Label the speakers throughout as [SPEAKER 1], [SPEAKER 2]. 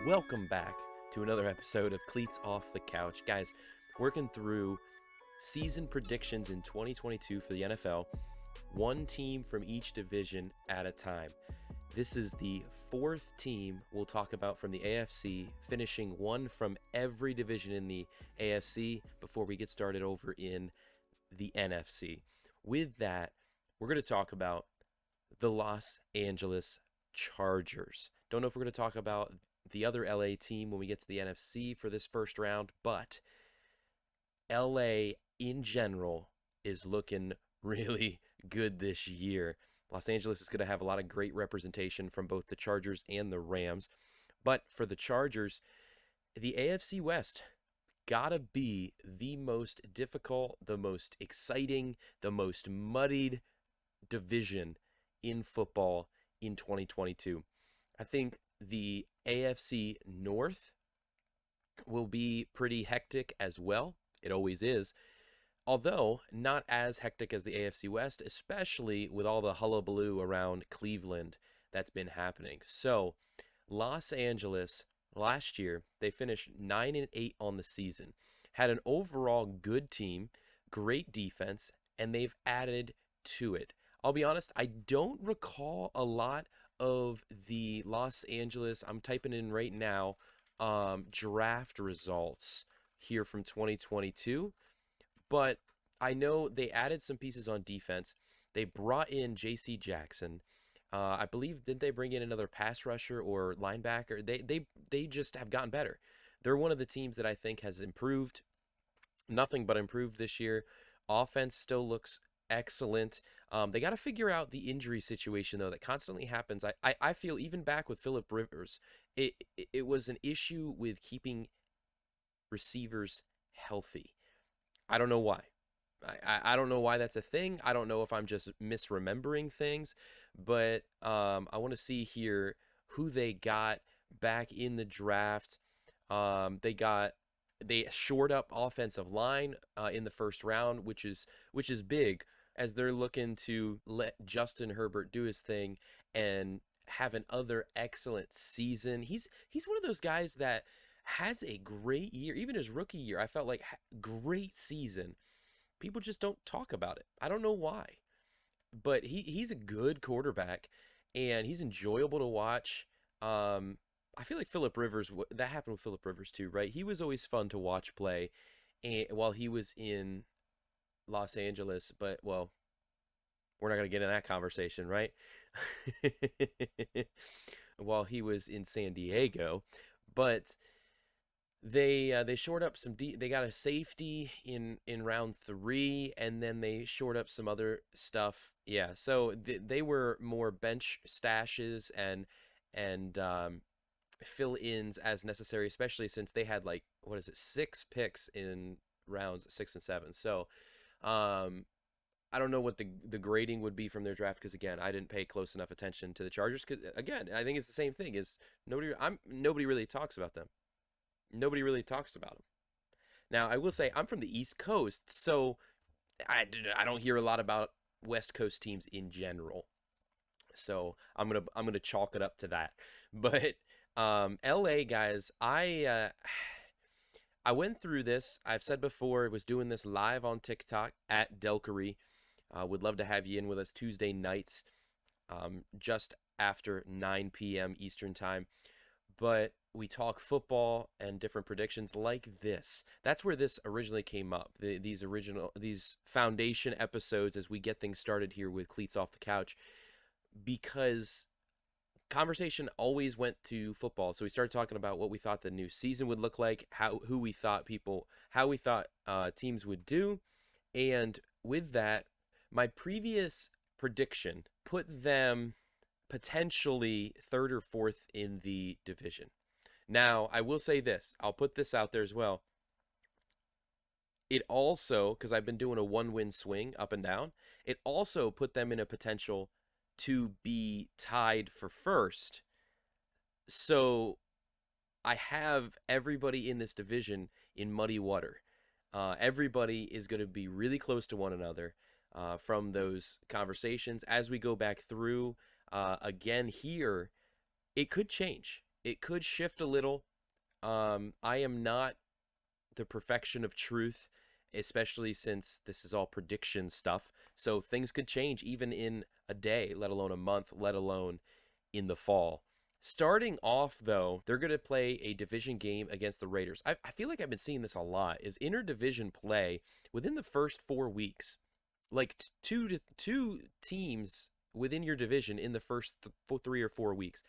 [SPEAKER 1] Welcome back to another episode of Cleats Off the Couch. Guys, working through season predictions in 2022 for the NFL, one team from each division at a time. This is the fourth team we'll talk about from the AFC, finishing one from every division in the AFC before we get started over in the NFC. With that, we're going to talk about the Los Angeles Chargers. Don't know if we're going to talk about the other LA team when we get to the NFC for this first round, but LA in general is looking really good this year. Los Angeles is going to have a lot of great representation from both the Chargers and the Rams. But for the Chargers, the AFC West gotta be the most difficult, the most exciting, the most muddied division in football in 2022. I think the AFC North will be pretty hectic as well. It always is. Although not as hectic as the AFC West, especially with all the hullabaloo around Cleveland that's been happening. So, Los Angeles last year, they finished 9-8 on the season. Had an overall good team, great defense, and they've added to it. I'll be honest, I don't recall a lot of the Los Angeles, I'm typing in right now, draft results here from 2022. But I know they added some pieces on defense. They brought in J.C. Jackson. I believe, didn't they bring in another pass rusher or linebacker? They just have gotten better. They're one of the teams that I think has improved, nothing but improved this year. Offense still looks excellent. They got to figure out the injury situation, though, that constantly happens. I feel even back with Phillip Rivers, it was an issue with keeping receivers healthy. I don't know why. I don't know why that's a thing. I don't know if I'm just misremembering things, but I want to see here who they got back in the draft. They shored up offensive line in the first round, which is big as they're looking to let Justin Herbert do his thing and have another excellent season. He's one of those guys that has a great year. Even his rookie year, I felt like great season. People just don't talk about it. I don't know why, but he's a good quarterback, and he's enjoyable to watch. I feel like Phillip Rivers, that happened with Phillip Rivers too, right? He was always fun to watch play, and while he was in Los Angeles, but well, we're not going to get in that conversation, right? While he was in San Diego, but they shored up some they got a safety in round 3, and then they shored up some other stuff. Yeah, so they were more bench stashes and fill-ins as necessary, especially since they had, like, what is it, 6 picks in rounds 6 and 7. So I don't know what the grading would be from their draft, because again, I didn't pay close enough attention to the Chargers, because again, I think it's the same thing, is nobody really talks about them. Nobody really talks about them. Now, I will say I'm from the East Coast, so I don't hear a lot about West Coast teams in general. So I'm gonna chalk it up to that. But LA guys, I went through this. I've said before, I was doing this live on TikTok at Delkery. Would love to have you in with us Tuesday nights, just after 9 p.m. Eastern time. But we talk football and different predictions like this. That's where this originally came up. These foundation episodes as we get things started here with Cleats Off the Couch, because conversation always went to football. So we started talking about what we thought the new season would look like, how we thought teams would do, and with that, my previous prediction put them potentially third or fourth in the division. Now, I will say this. I'll put this out there as well. It also, because I've been doing a one-win swing up and down, it also put them in a potential to be tied for first. So I have everybody in this division in muddy water. Everybody is going to be really close to one another from those conversations. As we go back through, again here, it could change. It could shift a little. I am not the perfection of truth, especially since this is all prediction stuff. So things could change even in a day, let alone a month, let alone in the fall. Starting off, though, they're going to play a division game against the Raiders. I feel like I've been seeing this a lot, is interdivision play within the first 4 weeks. Like two teams within your division in the first 3 or 4 weeks.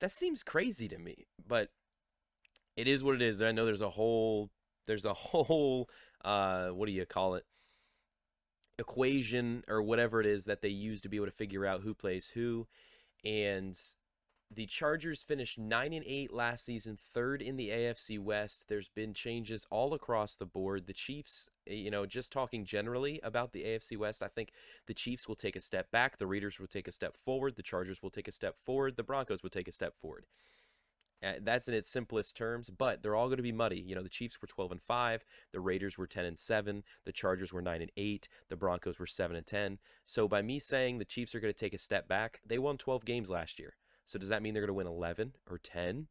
[SPEAKER 1] That seems crazy to me, but it is what it is. I know there's a whole what do you call it, equation or whatever it is that they use to be able to figure out who plays who. And the Chargers finished 9-8 last season, third in the AFC West. There's been changes all across the board. The Chiefs, just talking generally about the AFC West, I think the Chiefs will take a step back, the Raiders will take a step forward, the Chargers will take a step forward, the Broncos will take a step forward. That's in its simplest terms, but they're all going to be muddy. The Chiefs were 12-5, the Raiders were 10-7, the Chargers were 9-8, the Broncos were 7-10. So by me saying the Chiefs are going to take a step back, they won 12 games last year. So does that mean they're going to win 11 or 10?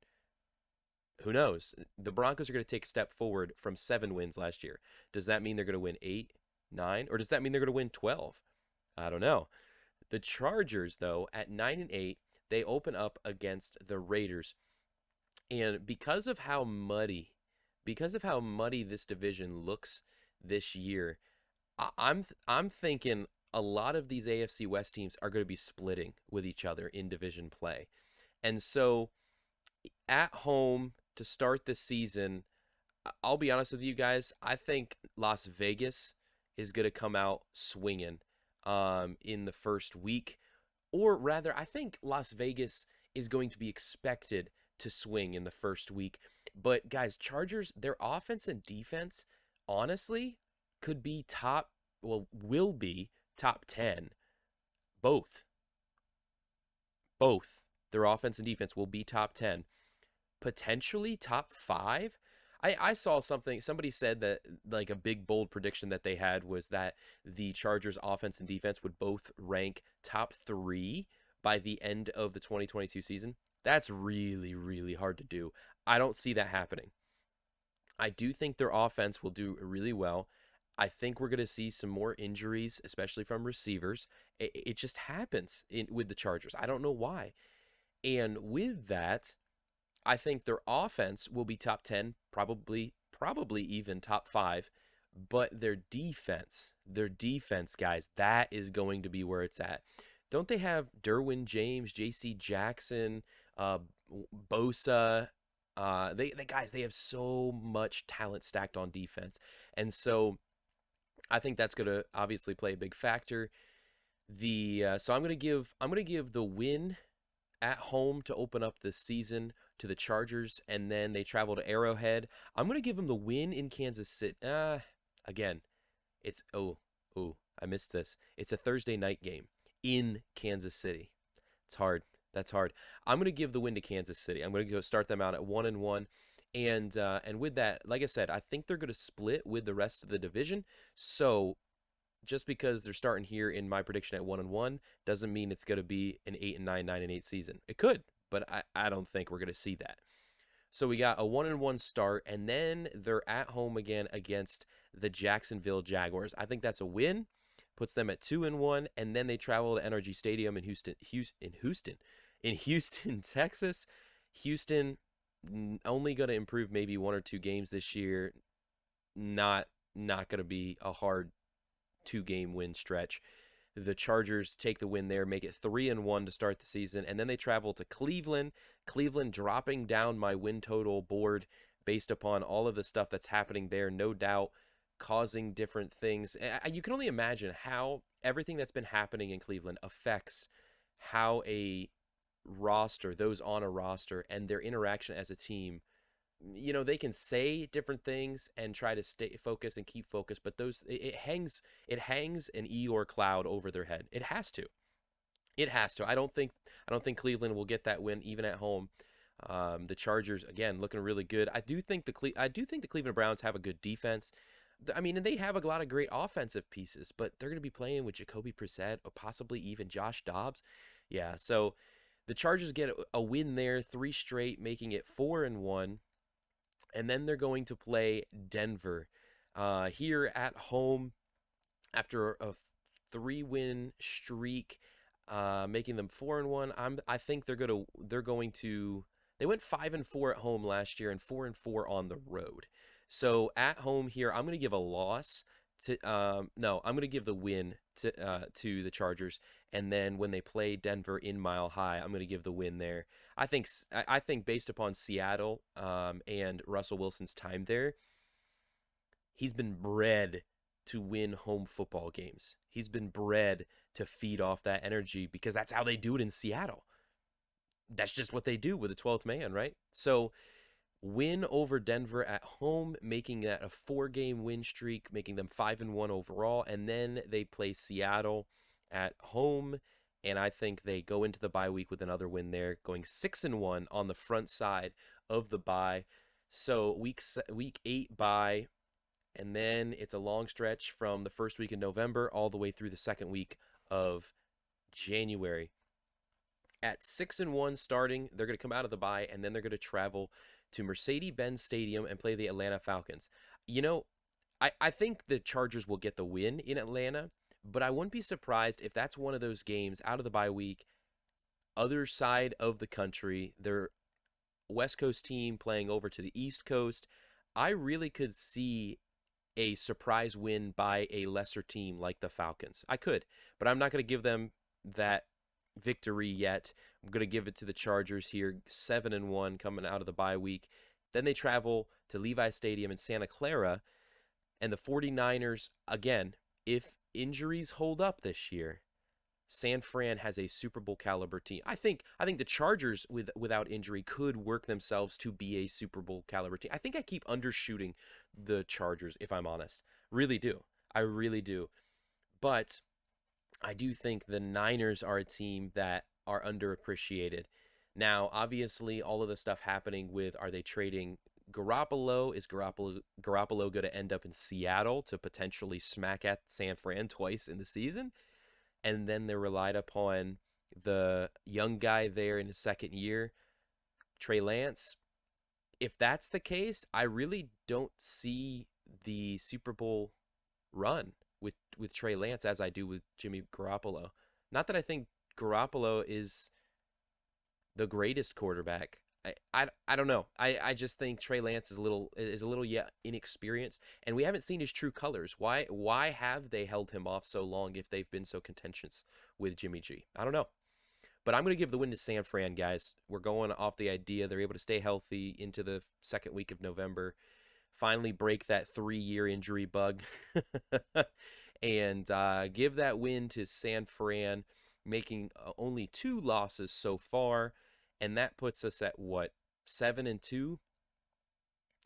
[SPEAKER 1] Who knows? The Broncos are going to take a step forward from 7 wins last year. Does that mean they're going to win 8, 9, or does that mean they're going to win 12? I don't know. The Chargers, though, at 9-8, they open up against the Raiders. And because of how muddy this division looks this year, I'm thinking a lot of these AFC West teams are going to be splitting with each other in division play. And so at home to start the season, I'll be honest with you guys, I think Las Vegas is going to come out swinging in the first week. Or rather, I think Las Vegas is going to be expected to swing in the first week. But guys, Chargers, their offense and defense, honestly, could be will be top 10. Both. Their offense and defense will be top 10. Potentially top 5. I saw somebody said that like a big bold prediction that they had was that the Chargers offense and defense would both rank top 3 by the end of the 2022 season. That's really, really hard to do. I don't see that happening. I do think their offense will do really well. I think we're going to see some more injuries, especially from receivers. It just happens with the Chargers. I don't know why. And with that, I think their offense will be top 10, probably even top 5. But their defense, guys, that is going to be where it's at. Don't they have Derwin James, J.C. Jackson, Bosa? They have so much talent stacked on defense, and so I think that's going to obviously play a big factor. So I'm going to give the win at home to open up the season to the Chargers, and then they travel to Arrowhead. I'm going to give them the win in Kansas City. Again, it's I missed this. It's a Thursday night game in Kansas City. It's hard. That's hard. I'm going to give the win to Kansas City. I'm going to go start them out at 1-1. And with that, like I said, I think they're going to split with the rest of the division. So just because they're starting here in my prediction at 1-1 doesn't mean it's going to be an 8-9, 9-8 season. It could, but I don't think we're going to see that. So we got a 1-1 start, and then they're at home again against the Jacksonville Jaguars. I think that's a win. Puts them at 2-1, and then they travel to NRG Stadium in Houston, Texas. Houston only going to improve maybe 1 or 2 games this year. Not going to be a hard 2-game win stretch. The Chargers take the win there, make it 3-1 to start the season, and then they travel to Cleveland. Cleveland dropping down my win total board based upon all of the stuff that's happening there, no doubt causing different things. You can only imagine how everything that's been happening in Cleveland affects how a roster, those on a roster, and their interaction as a team. They can say different things and try to stay focused and keep focused, but it hangs an Eeyore cloud over their head. It has to. I don't think Cleveland will get that win even at home. The Chargers again looking really good. I do think the Cleveland Browns have a good defense. I mean, and they have a lot of great offensive pieces, but they're going to be playing with Jacoby Brissett or possibly even Josh Dobbs. Yeah, so The Chargers get a win there, 3 straight, making it 4-1, and then they're going to play Denver here at home after a 3-win streak, making them 4-1. I think they're going to they went 5-4 at home last year and 4-4 on the road. So at home here, I'm going to give a loss to no, I'm going to give the win to the Chargers, and then when they play Denver in Mile High, I'm going to give the win there. I think based upon Seattle and Russell Wilson's time there, he's been bred to win home football games. He's been bred to feed off that energy because that's how they do it in Seattle. That's just what they do with the 12th man, right? So win over Denver at home, making that a 4-game win streak, making them 5-1 overall, and then they play Seattle at home, and I think they go into the bye week with another win there, going 6-1 on the front side of the bye. So week 8 bye, and then it's a long stretch from the first week in November all the way through the second week of January. At 6-1 starting, they're going to come out of the bye, and then they're going to travel to Mercedes-Benz Stadium and play the Atlanta Falcons. You know, I think the Chargers will get the win in Atlanta, but I wouldn't be surprised if that's one of those games out of the bye week, other side of the country, their West Coast team playing over to the East Coast. I really could see a surprise win by a lesser team like the Falcons. I could, but I'm not going to give them that victory yet. I'm going to give it to the Chargers here, 7-1 coming out of the bye week. Then they travel to Levi Stadium in Santa Clara, and the 49ers, again, if injuries hold up this year, San Fran has a Super Bowl caliber team. I think the Chargers without injury could work themselves to be a Super Bowl caliber team. I think I keep undershooting the Chargers, if I'm honest. Really do. I really do. But I do think the Niners are a team that are underappreciated. Now, obviously, all of the stuff happening with, are they trading Garoppolo? Is Garoppolo going to end up in Seattle to potentially smack at San Fran twice in the season? And then they're relied upon the young guy there in his second year, Trey Lance. If that's the case, I really don't see the Super Bowl run with Trey Lance as I do with Jimmy Garoppolo. Not that I think Garoppolo is the greatest quarterback. I don't know. I just think Trey Lance is a little yet inexperienced, and we haven't seen his true colors. Why have they held him off so long if they've been so contentious with Jimmy G? I don't know. But I'm going to give the win to San Fran, guys. We're going off the idea they're able to stay healthy into the second week of November, finally break that 3-year injury bug, and give that win to San Fran, making only 2 losses so far. And that puts us at what? 7-2?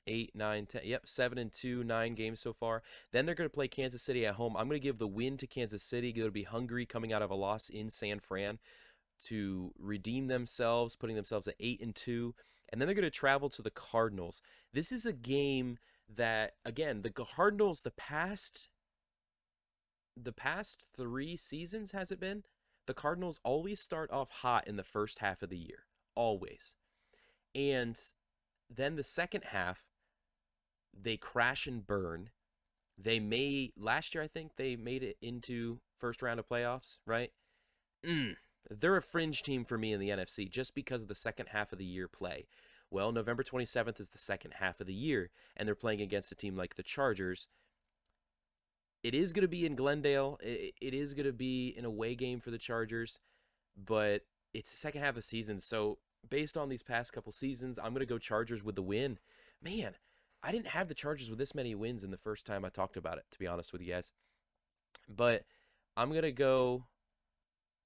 [SPEAKER 1] 8, 9, 10. Yep, 7-2, 9 games so far. Then they're going to play Kansas City at home. I'm going to give the win to Kansas City. Going to be hungry coming out of a loss in San Fran to redeem themselves, putting themselves at 8-2. And then they're going to travel to the Cardinals. This is a game that, again, the Cardinals, the past 3 seasons, has it been? The Cardinals always start off hot in the first half of the year. Always. And then the second half, they crash and burn. Last year, I think they made it into first round of playoffs, right? They're a fringe team for me in the NFC just because of the second half of the year play. Well, November 27th is the second half of the year, and they're playing against a team like the Chargers. It is going to be in Glendale. It is going to be an away game for the Chargers, but it's the second half of the season. So based on these past couple seasons, I'm going to go Chargers with the win. Man, I didn't have the Chargers with this many wins in the first time I talked about it, to be honest with you guys. But I'm going to go,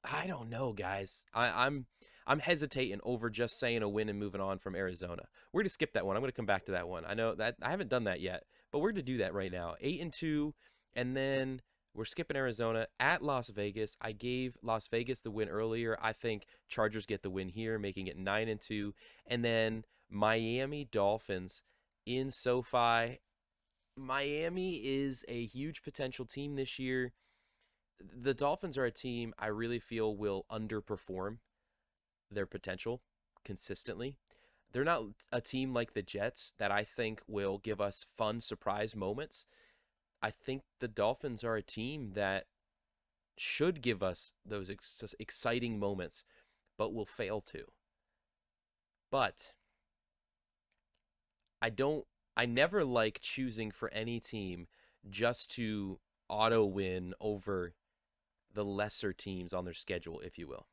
[SPEAKER 1] I don't know, guys. I'm hesitating over just saying a win and moving on from Arizona. We're going to skip that one. I'm going to come back to that one. I know that I haven't done that yet, but we're going to do that right now. 8-2, and then we're skipping Arizona at Las Vegas. I gave Las Vegas the win earlier. I think Chargers get the win here, making it 9-2. And then Miami Dolphins in SoFi. Miami is a huge potential team this year. The Dolphins are a team I really feel will underperform. their potential consistently. They're not a team like the Jets that I think will give us fun surprise moments. I think the Dolphins are a team that should give us those exciting moments, but will fail to. But I don't I never like choosing for any team just to auto win over the lesser teams on their schedule, if you will.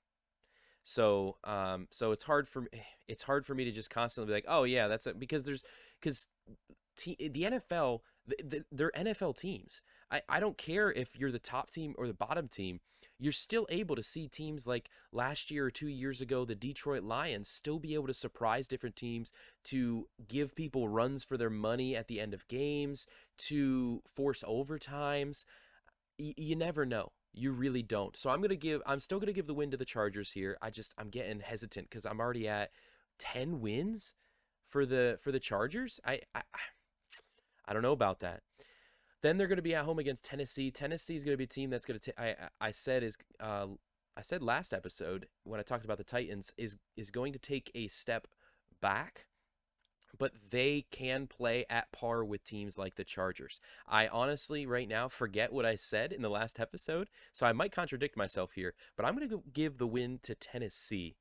[SPEAKER 1] So it's hard for me to just constantly be like, oh yeah, that's it, because the NFL, they're NFL teams. I don't care if you're the top team or the bottom team. You're still able to see teams like last year or 2 years ago, the Detroit Lions, still be able to surprise different teams, to give people runs for their money at the end of games, to force overtimes. You never know. You really don't. So I'm still gonna give the win to the Chargers here. I'm getting hesitant because I'm already at 10 wins for the Chargers. I don't know about that. Then they're going to be at home against Tennessee. Tennessee is going to be a team that's going to I said last episode when I talked about the Titans is going to take a step back, but they can play at par with teams like the Chargers. I honestly right now forget what I said in the last episode, so I might contradict myself here, but I'm going to give the win to Tennessee.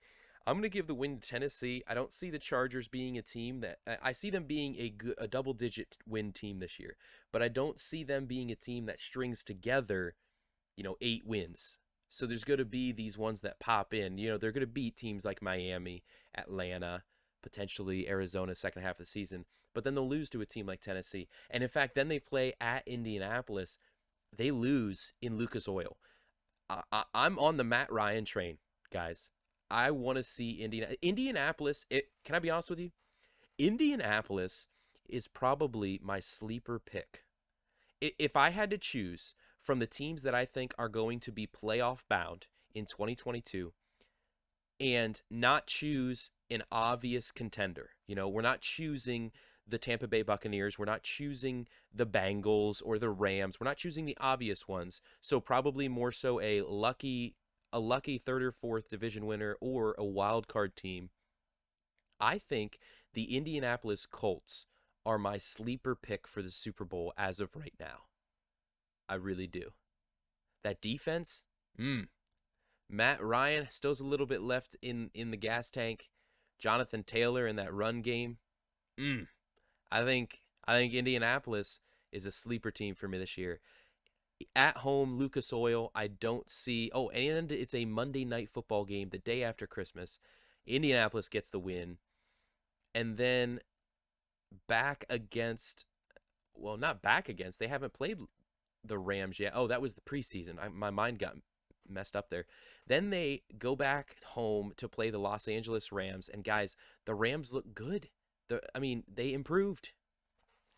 [SPEAKER 1] I'm going to give the win to Tennessee. I don't see the Chargers being a team that I see them being a double-digit win team this year, but I don't see them being a team that strings together, 8 wins. So there's going to be these ones that pop in. They're going to beat teams like Miami, Atlanta, potentially Arizona second half of the season, but then they'll lose to a team like Tennessee. And in fact, then they play at Indianapolis. They lose in Lucas Oil. I'm on the Matt Ryan train, guys. I want to see Indianapolis. Can I be honest with you? Indianapolis is probably my sleeper pick. If I had to choose from the teams that I think are going to be playoff bound in 2022 and not choose an obvious contender, we're not choosing the Tampa Bay Buccaneers, we're not choosing the Bengals or the Rams, we're not choosing the obvious ones. So probably more so a lucky third or fourth division winner or a wild card team. I think the Indianapolis Colts are my sleeper pick for the Super Bowl as of right now. I really do. That defense, Matt Ryan still has a little bit left in the gas tank. Jonathan Taylor in that run game. I think Indianapolis is a sleeper team for me this year. At home, Lucas Oil, I don't see. Oh, and it's a Monday Night Football game the day after Christmas. Indianapolis gets the win. And then back against, well, not back against, they haven't played the Rams yet. Oh, that was the preseason. My mind got messed up there. Then they go back home to play the Los Angeles Rams. And guys, the Rams look good. They improved.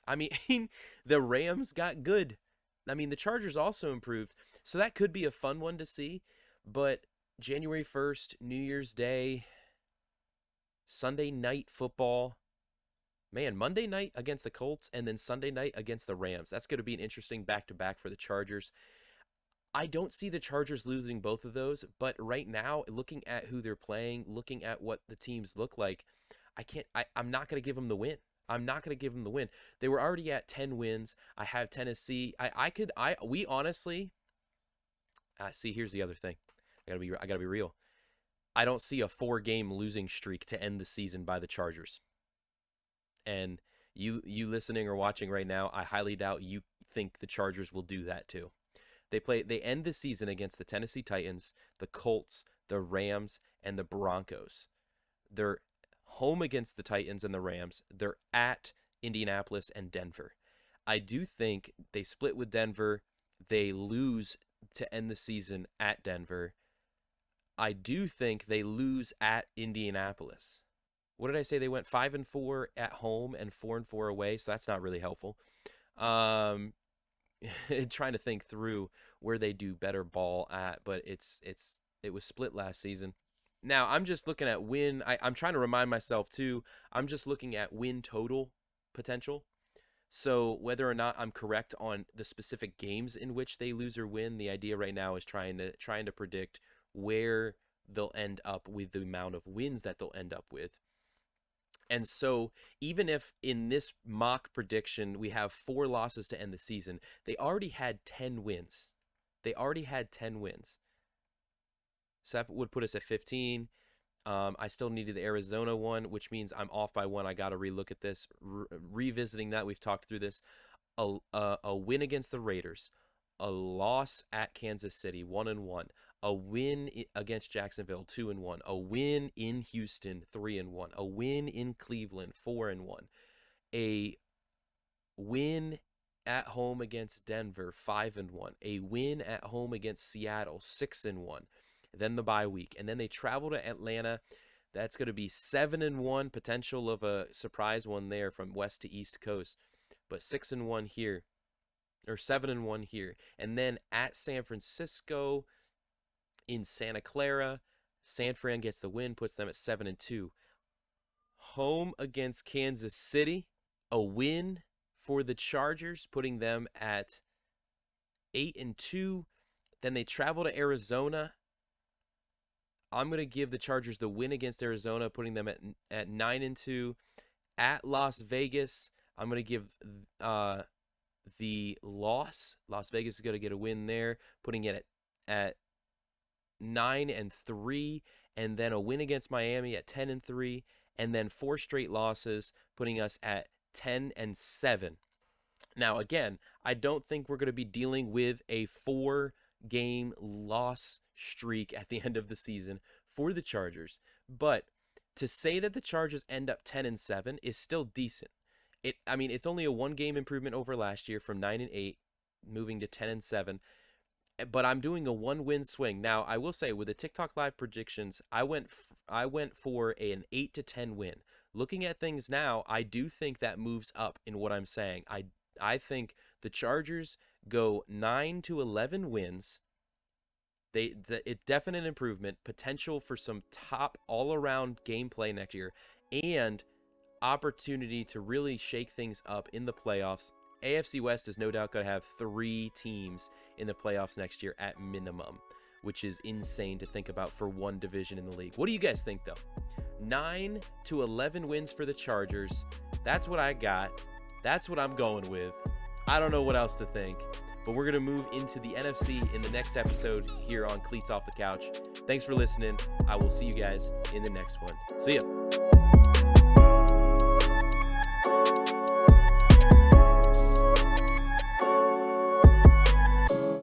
[SPEAKER 1] The Rams got good. The Chargers also improved. So that could be a fun one to see. But January 1st, New Year's Day, Sunday night football. Man, Monday night against the Colts and then Sunday night against the Rams. That's going to be an interesting back-to-back for the Chargers. I don't see the Chargers losing both of those, but right now, looking at who they're playing, looking at what the teams look like, I'm not going to give them the win. I'm not going to give them the win. They were already at 10 wins. I have Tennessee. We honestly, see, here's the other thing. I gotta be real. I don't see a 4-game losing streak to end the season by the Chargers. And you listening or watching right now, I highly doubt you think the Chargers will do that too. They end the season against the Tennessee Titans, the Colts, the Rams, and the Broncos. They're home against the Titans and the Rams. They're at Indianapolis and Denver. I do think they split with Denver. They lose to end the season at Denver. I do think they lose at Indianapolis. What did I say? They went 5-4 at home and 4-4 away, so that's not really helpful. Trying to think through where they do better ball at, but it was split last season. Now I'm just looking at win. I'm trying to remind myself too. I'm just looking at win total potential. So whether or not I'm correct on the specific games in which they lose or win, the idea right now is trying to predict where they'll end up with, the amount of wins that they'll end up with. And so even if in this mock prediction we have 4 losses to end the season, they already had 10 wins. So that would put us at 15. I still needed the Arizona one, which means I'm off by 1. I got to relook at this. Revisiting that, we've talked through this. A win against the Raiders, a loss at Kansas City, 1-1, a win against Jacksonville, 2-1, a win in Houston, 3-1, a win in Cleveland, 4-1, a win at home against Denver, 5-1, a win at home against Seattle, 6-1, then the bye week, and then they travel to Atlanta. That's going to be 7-1, potential of a surprise one there from west to east coast, but 6-1 here, or 7-1 here, and then at San Francisco, in Santa Clara, San Fran gets the win, puts them at 7-2. Home against Kansas City, a win for the Chargers, putting them at 8-2. Then they travel to Arizona. I'm going to give the Chargers the win against Arizona, putting them at 9-2. At Las Vegas, I'm going to give the loss. Las Vegas is going to get a win there, putting it at 9-3, and then a win against Miami at 10-3, and then 4 straight losses, putting us at 10-7. Now, again, I don't think we're going to be dealing with a 4-game loss streak at the end of the season for the Chargers, but to say that the Chargers end up 10-7 is still decent. It's only a 1-game improvement over last year from 9-8, moving to 10-7. But I'm doing a 1-win swing. Now, I will say, with the TikTok Live predictions, I went for an 8-10 win. Looking at things now, I do think that moves up in what I'm saying. I think the Chargers go 9-11 wins. It's definite improvement, potential for some top all-around gameplay next year, and opportunity to really shake things up in the playoffs. AFC West is no doubt going to have 3 teams in the playoffs next year at minimum, which is insane to think about for one division in the league. What do you guys think, though? 9-11 wins for the Chargers. That's what I got. That's what I'm going with. I don't know what else to think, but we're going to move into the NFC in the next episode here on Cleats Off the Couch. Thanks for listening. I will see you guys in the next one. See ya.